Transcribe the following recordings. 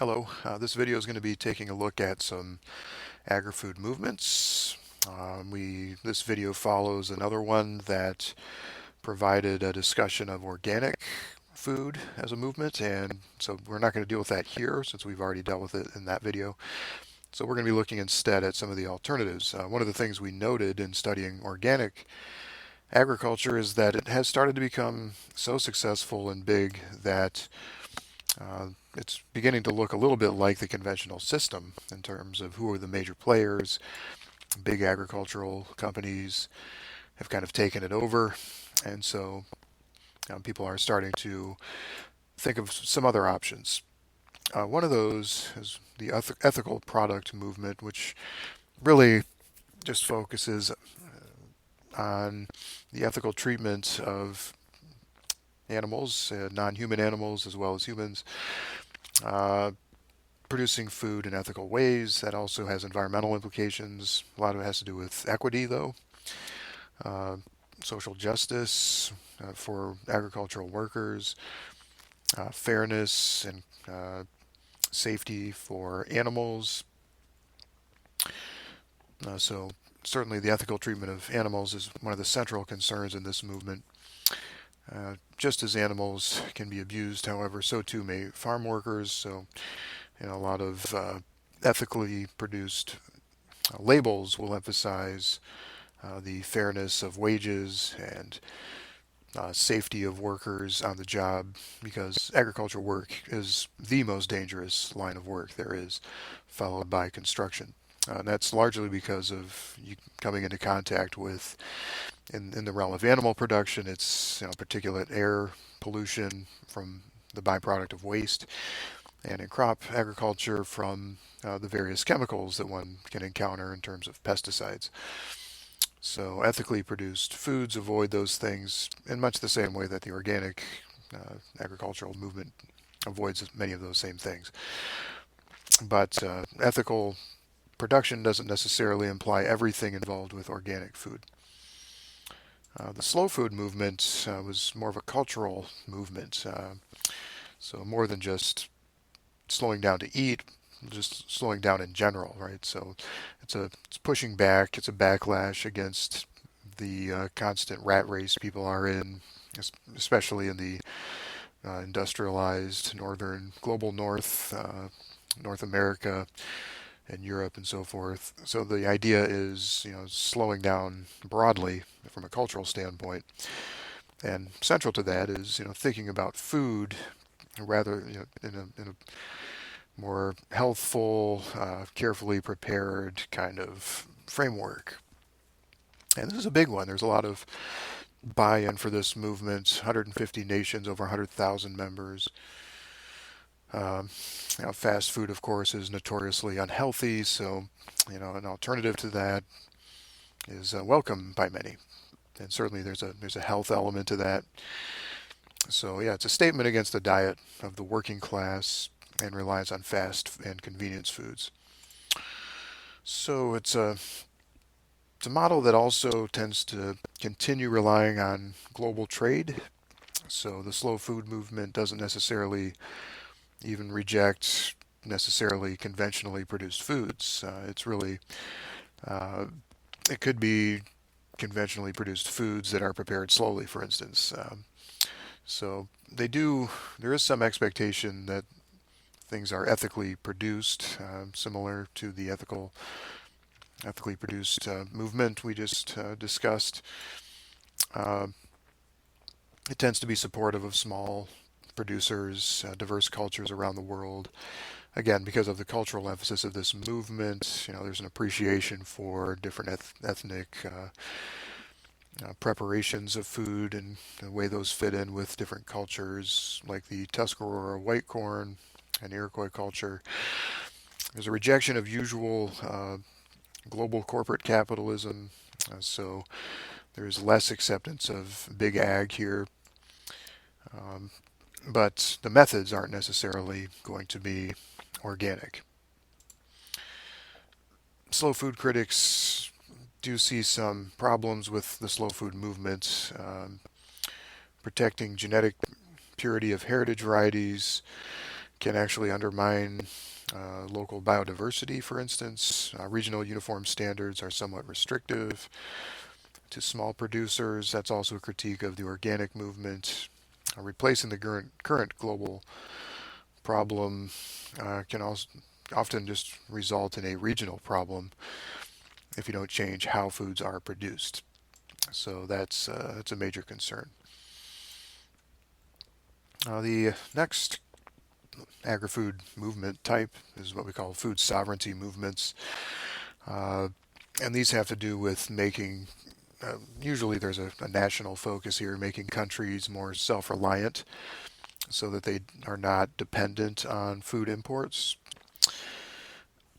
Hello, this video is going to be taking a look at some agri-food movements. This video follows another one that provided a discussion of organic food as a movement, and so we're not going to deal with that here since we've already dealt with it in that video. So we're going to be looking instead at some of the alternatives. One of the things we noted in studying organic agriculture is that it has started to become so successful and big that uh, it's beginning to look a little bit like the conventional system in terms of who are the major players. Big agricultural companies have kind of taken it over, and so people are starting to think of some other options. One of those is the ethical product movement, which really just focuses on the ethical treatment of animals, non-human animals as well as humans, uh, producing food in ethical ways. That also has environmental implications. A lot of it has to do with equity, though, uh, social justice for agricultural workers, fairness and safety for animals. So certainly the ethical treatment of animals is one of the central concerns in this movement. Just as animals can be abused, however, so too may farm workers. So, a lot of ethically produced labels will emphasize the fairness of wages and safety of workers on the job, because agricultural work is the most dangerous line of work there is, followed by construction. And that's largely because of you coming into contact with, in the realm of animal production, it's particulate air pollution from the byproduct of waste, and in crop agriculture from the various chemicals that one can encounter in terms of pesticides. So ethically produced foods avoid those things in much the same way that the organic agricultural movement avoids many of those same things. But ethical production doesn't necessarily imply everything involved with organic food. The slow food movement was more of a cultural movement, so more than just slowing down to eat, just slowing down in general, right? So it's pushing back, it's a backlash against the constant rat race people are in, especially in the industrialized northern global north, North America and Europe and so forth. So the idea is, slowing down broadly from a cultural standpoint. And central to that is, thinking about food rather, in a more healthful, carefully prepared kind of framework. And this is a big one. There's a lot of buy-in for this movement. 150 nations, over 100,000 members. Fast food, of course, is notoriously unhealthy, so an alternative to that is welcome by many. And certainly there's a health element to that. So yeah, it's a statement against the diet of the working class and relies on fast and convenience foods. So it's a model that also tends to continue relying on global trade. So the slow food movement doesn't necessarily even reject necessarily conventionally produced foods. It's really uh, it could be conventionally produced foods that are prepared slowly, for instance. So they do. There is some expectation that things are ethically produced, similar to the ethically produced movement we just discussed. Uh, it tends to be supportive of small producers, diverse cultures around the world. Again, because of the cultural emphasis of this movement, there's an appreciation for different ethnic preparations of food and the way those fit in with different cultures, like the Tuscarora white corn and Iroquois culture. There's a rejection of usual global corporate capitalism, so there's less acceptance of big ag here. Um, but the methods aren't necessarily going to be organic. Slow food critics do see some problems with the slow food movement, protecting genetic purity of heritage varieties can actually undermine local biodiversity, for instance. Regional uniform standards are somewhat restrictive to small producers. That's also a critique of the organic movement. Replacing the current global problem can also often just result in a regional problem if you don't change how foods are produced. So that's a major concern. The next agri-food movement type is what we call food sovereignty movements. Uh, and these have to do with making, usually there's a national focus here, making countries more self-reliant so that they are not dependent on food imports.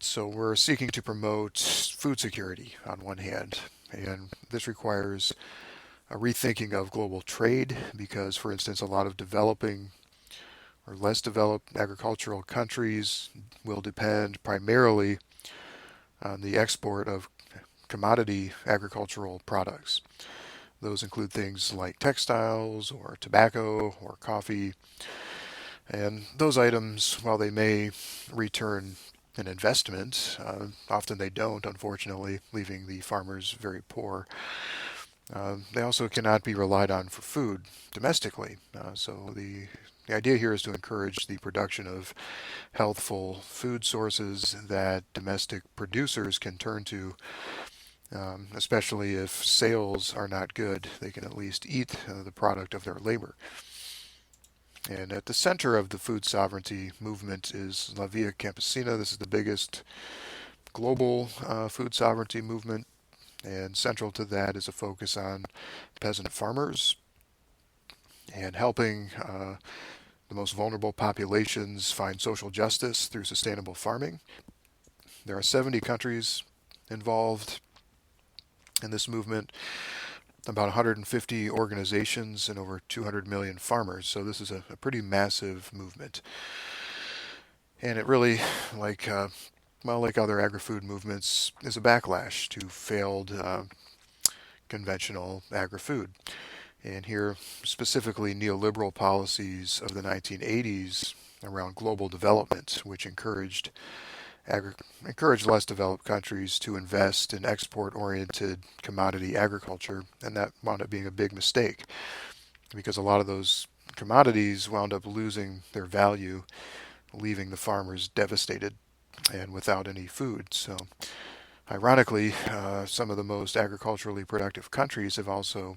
So we're seeking to promote food security on one hand, and this requires a rethinking of global trade because, for instance, a lot of developing or less developed agricultural countries will depend primarily on the export of commodity agricultural products. Those include things like textiles or tobacco or coffee. And those items, while they may return an investment, often they don't, unfortunately, leaving the farmers very poor. They also cannot be relied on for food domestically. So the idea here is to encourage the production of healthful food sources that domestic producers can turn to, especially if sales are not good. They can at least eat the product of their labor. And at the center of the food sovereignty movement is La Via Campesina. This is the biggest global food sovereignty movement, and central to that is a focus on peasant farmers and helping the most vulnerable populations find social justice through sustainable farming. There are 70 countries involved in this movement, about 150 organizations, and over 200 million farmers. So this is a pretty massive movement. And it really, like other agri-food movements, is a backlash to failed conventional agri-food. And here, specifically neoliberal policies of the 1980s around global development, which encouraged less developed countries to invest in export-oriented commodity agriculture, and that wound up being a big mistake because a lot of those commodities wound up losing their value, leaving the farmers devastated and without any food. So, ironically, some of the most agriculturally productive countries have also,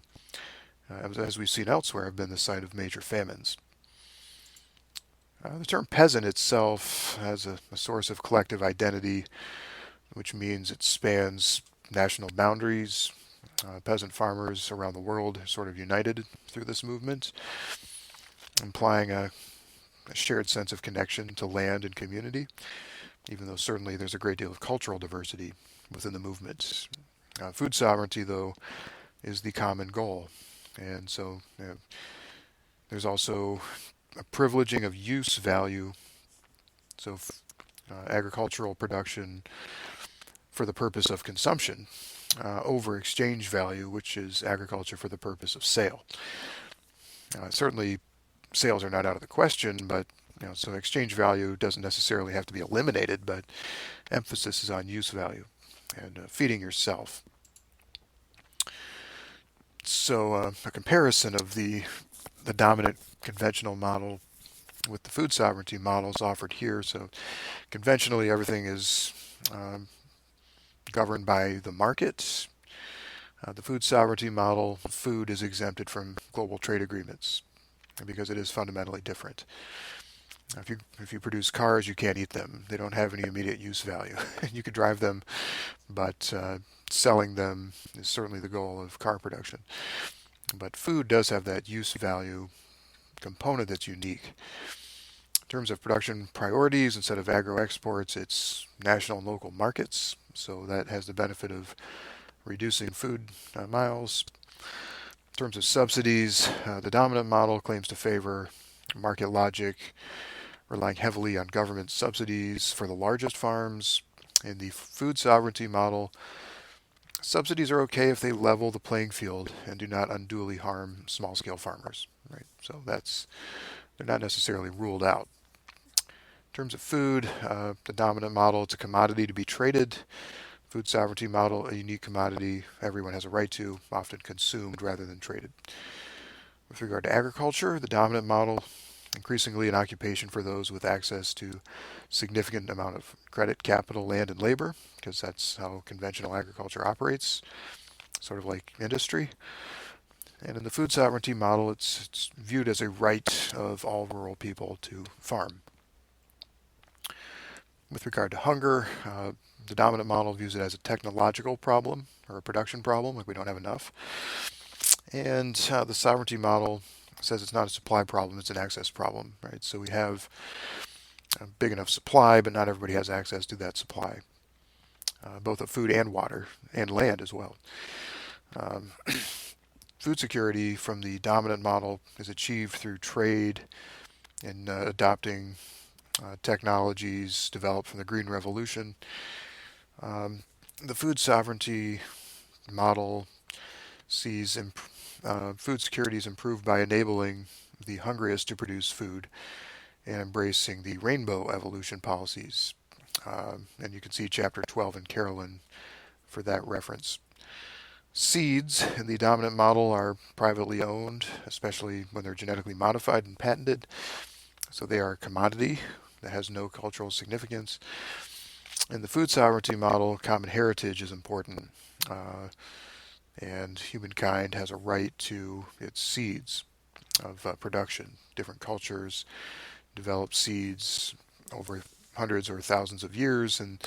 as we've seen elsewhere, have been the site of major famines. The term peasant itself has a source of collective identity, which means it spans national boundaries. Peasant farmers around the world are sort of united through this movement, implying a shared sense of connection to land and community, even though certainly there's a great deal of cultural diversity within the movement. Food sovereignty, though, is the common goal. And so there's also a privileging of use value, so agricultural production for the purpose of consumption, over exchange value, which is agriculture for the purpose of sale. Certainly, sales are not out of the question, but so exchange value doesn't necessarily have to be eliminated, but emphasis is on use value and feeding yourself. So a comparison of the dominant conventional model with the food sovereignty models offered here. So conventionally, everything is governed by the market. The food sovereignty model, food is exempted from global trade agreements because it is fundamentally different. If you produce cars, you can't eat them. They don't have any immediate use value. You could drive them, but selling them is certainly the goal of car production. But food does have that use value component that's unique. In terms of production priorities, instead of agro-exports, it's national and local markets. So that has the benefit of reducing food miles. In terms of subsidies, the dominant model claims to favor market logic, relying heavily on government subsidies for the largest farms. In the food sovereignty model, subsidies are okay if they level the playing field and do not unduly harm small-scale farmers. Right? So they're not necessarily ruled out. terms of food, the dominant model, it's a commodity to be traded. Food sovereignty model, a unique commodity everyone has a right to, often consumed rather than traded. With regard to agriculture, the dominant model, increasingly an occupation for those with access to significant amount of credit, capital, land, and labor, because that's how conventional agriculture operates, sort of like industry. And in the food sovereignty model, it's viewed as a right of all rural people to farm. With regard to hunger, the dominant model views it as a technological problem or a production problem, like we don't have enough. And the sovereignty model says it's not a supply problem, it's an access problem, right? So we have a big enough supply, but not everybody has access to that supply, both of food and water and land as well. Um, Food security from the dominant model is achieved through trade and adopting technologies developed from the Green Revolution. The food sovereignty model sees food security is improved by enabling the hungriest to produce food and embracing the rainbow evolution policies. And you can see chapter 12 in Carolyn for that reference. Seeds in the dominant model are privately owned, especially when they're genetically modified and patented. So they are a commodity that has no cultural significance. In the food sovereignty model, common heritage is important, and humankind has a right to its seeds of production. Different cultures develop seeds over hundreds or thousands of years, and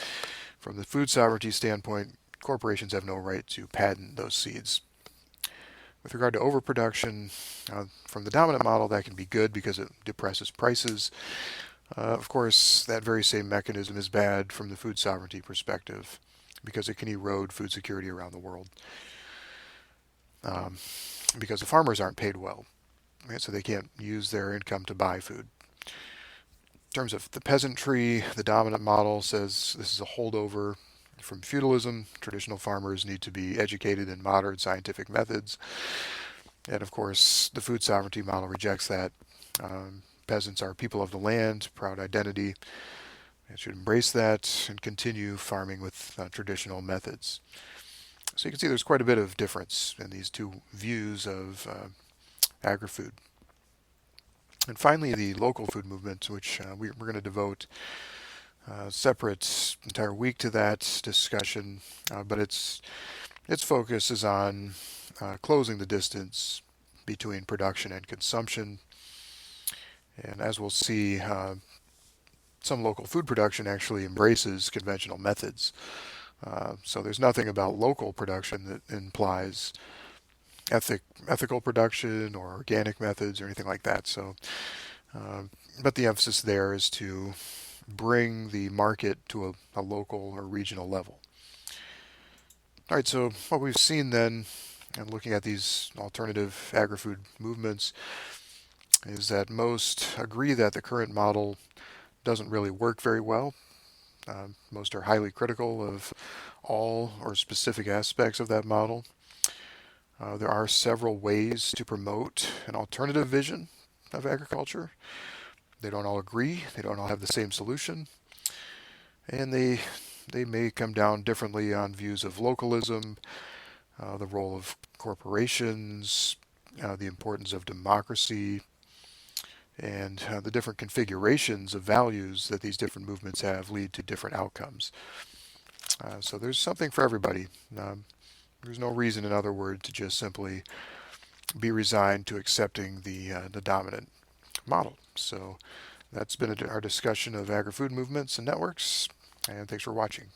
from the food sovereignty standpoint, corporations have no right to patent those seeds. With regard to overproduction, from the dominant model, that can be good because it depresses prices. Of course, that very same mechanism is bad from the food sovereignty perspective because it can erode food security around the world. Because the farmers aren't paid well, right? So they can't use their income to buy food. In terms of the peasantry, the dominant model says this is a holdover from feudalism. Traditional farmers need to be educated in modern scientific methods. And of course, the food sovereignty model rejects that. Peasants are people of the land, proud identity. They should embrace that and continue farming with traditional methods. So you can see there's quite a bit of difference in these two views of agri-food. And finally, the local food movement, which we're going to devote a separate entire week to that discussion, but its focus is on closing the distance between production and consumption. And as we'll see, some local food production actually embraces conventional methods. So there's nothing about local production that implies ethical production or organic methods or anything like that. So, but the emphasis there is to bring the market to a local or regional level. All right, so what we've seen then, and looking at these alternative agri-food movements, is that most agree that the current model doesn't really work very well. Most are highly critical of all or specific aspects of that model. There are several ways to promote an alternative vision of agriculture. They don't all agree. They don't all have the same solution. And they may come down differently on views of localism, the role of corporations, the importance of democracy, and the different configurations of values that these different movements have lead to different outcomes. So there's something for everybody. There's no reason, in other words, to just simply be resigned to accepting the dominant model. So that's been our discussion of agri-food movements and networks, and thanks for watching.